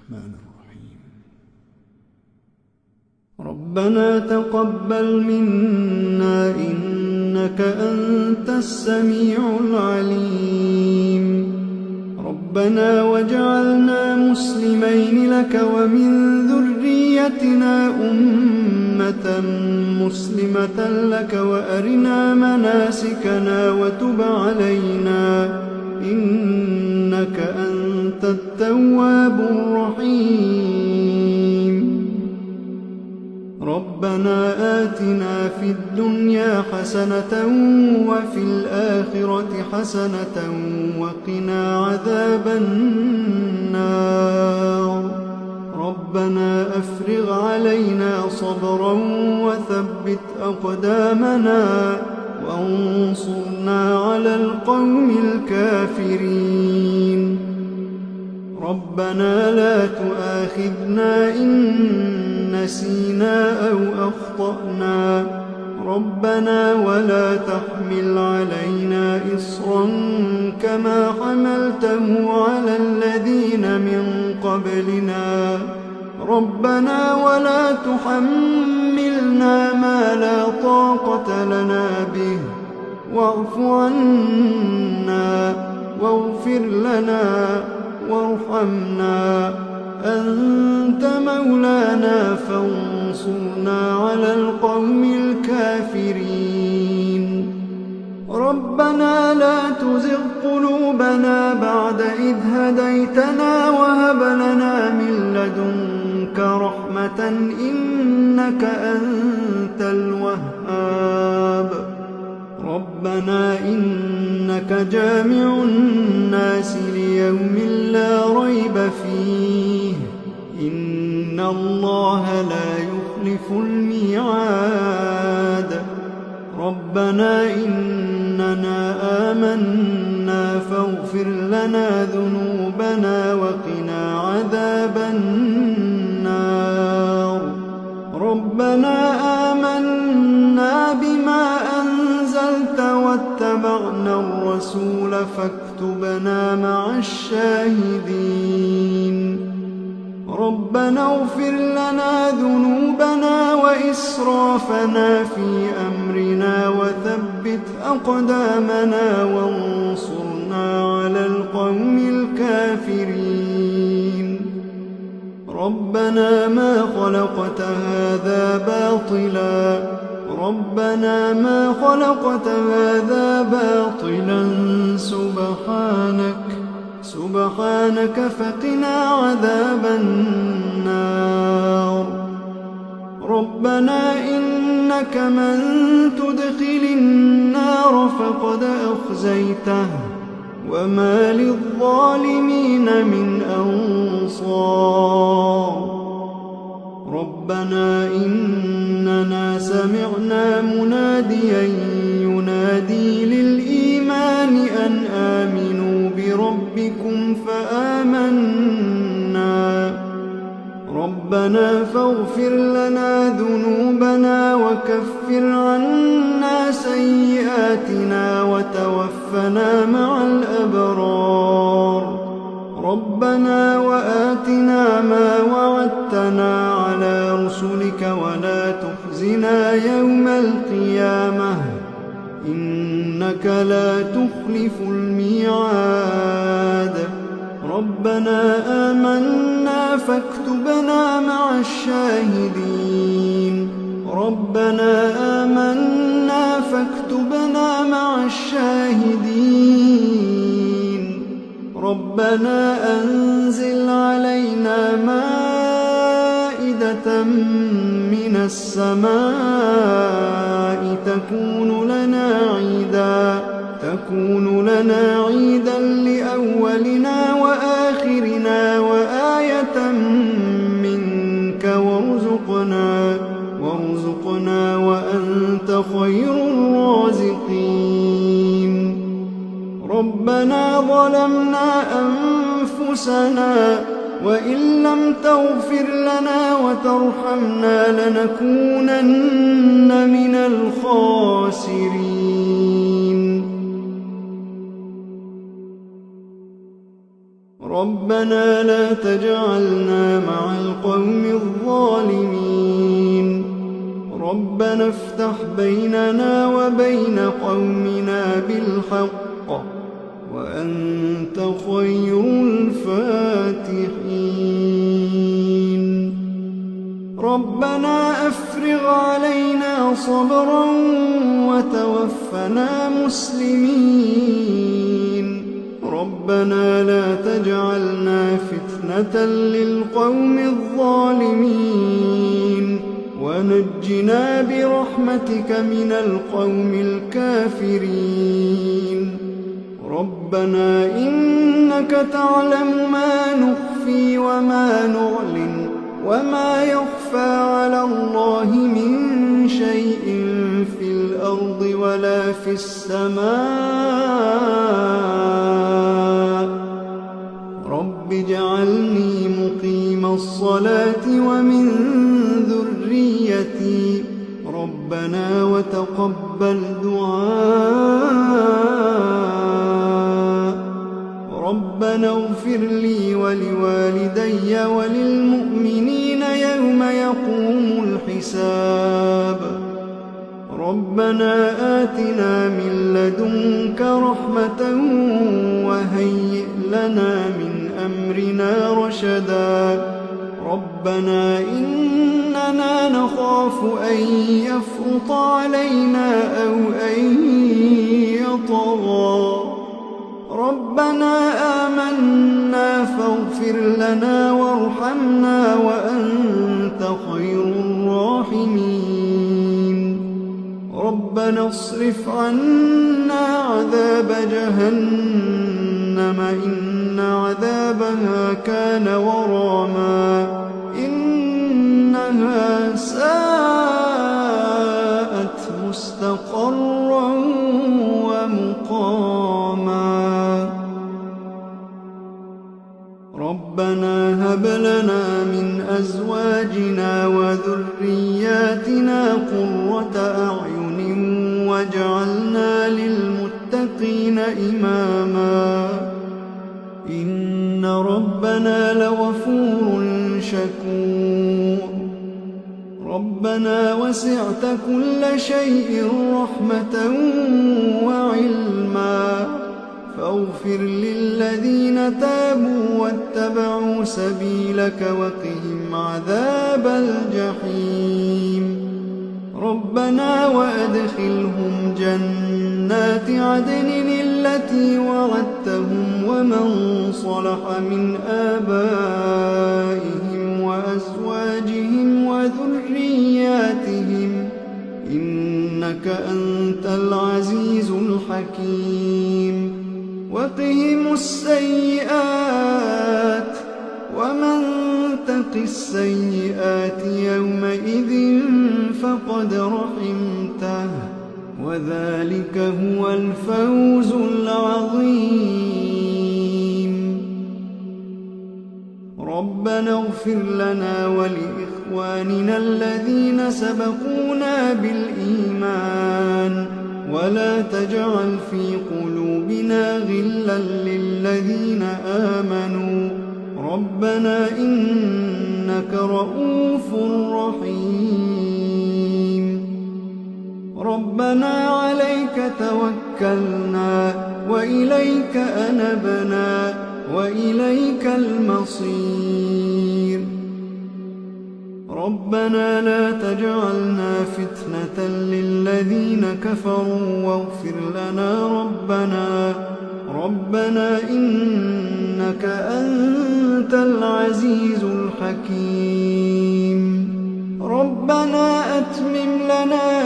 الرحمن الرحيم. ربنا تقبل منا إنك أنت السميع العليم. ربنا واجعلنا مسلمين لك ومن ذريتنا أمة مسلمة لك وأرنا مناسكنا وتب علينا إنك أنت التواب الرحيم. ربنا آتنا في الدنيا حسنة وفي الآخرة حسنة وقنا عذاب النار. ربنا أفرغ علينا صبرا وثبت أقدامنا وانصرنا على القوم الكافرين. ربنا لا تؤاخذنا إن نسينا أو أخطأنا. ربنا ولا تحمل علينا إصرا كما حملته على الذين من قبلنا. ربنا ولا تحملنا ما لا طاقة لنا به واعف عنا واغفر لنا وارحمنا أنت مولانا فانصرنا على القوم الكافرين. ربنا لا تزغ قلوبنا بعد إذ هديتنا وهب لنا من لدنك رحمة إنك أنت الوهاب. ربنا إنك جامع الناس ليوم لا ريب فيه إن الله لا يخلف الميعاد. ربنا إننا آمنا فاغفر لنا ذنوبنا وقنا عذاب النار. ربنا آمنا بما أنزلت واتبعنا الرسول فاكتبنا مع الشاهدين. ربنا اغفر لنا ذنوبنا وإسرافنا في أمرنا وثبت أقدامنا وانصرنا على القوم الكافرين. ربنا ما خلقت هذا باطلا. ربنا ما خلقت هذا باطلا سبحانك فقنا عذاب النار. ربنا إنك من تدخل النار فقد أخزيته وما للظالمين من أنصار. ربنا إننا سمعنا مناديا ينادي للإيمان أن آمنوا بربكم فآمنا. ربنا فاغفر لنا ذنوبنا وكفر عنا سيئاتنا وتوفنا مع الأبرار. ربنا وآتنا ما وعدتنا على رسلك ولا تخزنا يوم القيامة إنك لا تخلف الميعاد. ربنا آمنا فاكتبنا مع الشاهدين. ربنا آمنا فاكتبنا مع الشاهدين. ربنا أنزل علينا مائدة من السماء تكون لنا عيدا لأولنا وآخرنا وآية منك وارزقنا وأنت خير الرازقين. ربنا ظلمنا أنفسنا وإن لم تغفر لنا وترحمنا لنكونن من الخاسرين. ربنا لا تجعلنا مع القوم الظالمين ربنا افتح بيننا وبين قومنا بالحق وأنت خير الفاتحين ربنا أفرغ علينا صبرا وتوفنا مسلمين ربنا لا تجعلنا فتنة للقوم الظالمين ونجنا برحمتك من القوم الكافرين ربنا إنك تعلم ما نخفي وما نعلن وما يخفى على الله من شيء في الأرض ولا في السماء رب اجعلني مقيم الصلاة ومن ذريتي ربنا وتقبل دعاء ربنا اغفر لي ولوالدي وللمؤمنين يوم يقوم الحساب ربنا آتنا من لدنك رحمة وهيئ لنا من أمرنا رشدا ربنا إننا نخاف أن يفرط علينا أو أن يطغى ربنا آمنا فاغفر لنا وارحمنا وأنت خير الراحمين ربنا اصرف عنا عذاب جهنم إن عذابها كان غراما إنها ساءت مستقرا ومقاما ربنا هب لنا من أزواجنا وذرياتنا قرة أعين واجعلنا للمتقين إماما إن ربنا لغفور شكور ربنا وسعت كل شيء رحمة وعلما فاغفر للذين تابوا واتبعوا سبيلك وقهم عذاب الجحيم ربنا وأدخلهم جنات عدن التي وعدتهم ومن صلح من آبائهم وأزواجهم وذرياتهم إنك أنت العزيز الحكيم وقهم السيئات ومن تق السيئات يومئذ فقد رحمته وذلك هو الفوز العظيم ربنا اغفر لنا ولإخواننا الذين سبقونا بالإيمان ولا تجعل في قلوبنا غلا للذين آمنوا ربنا إنك رؤوف رحيم ربنا عليك توكلنا وإليك أنبنا وإليك المصير ربنا لا تجعلنا فتنة للذين كفروا واغفر لنا ربنا إنك أنت العزيز الحكيم ربنا أتمم لنا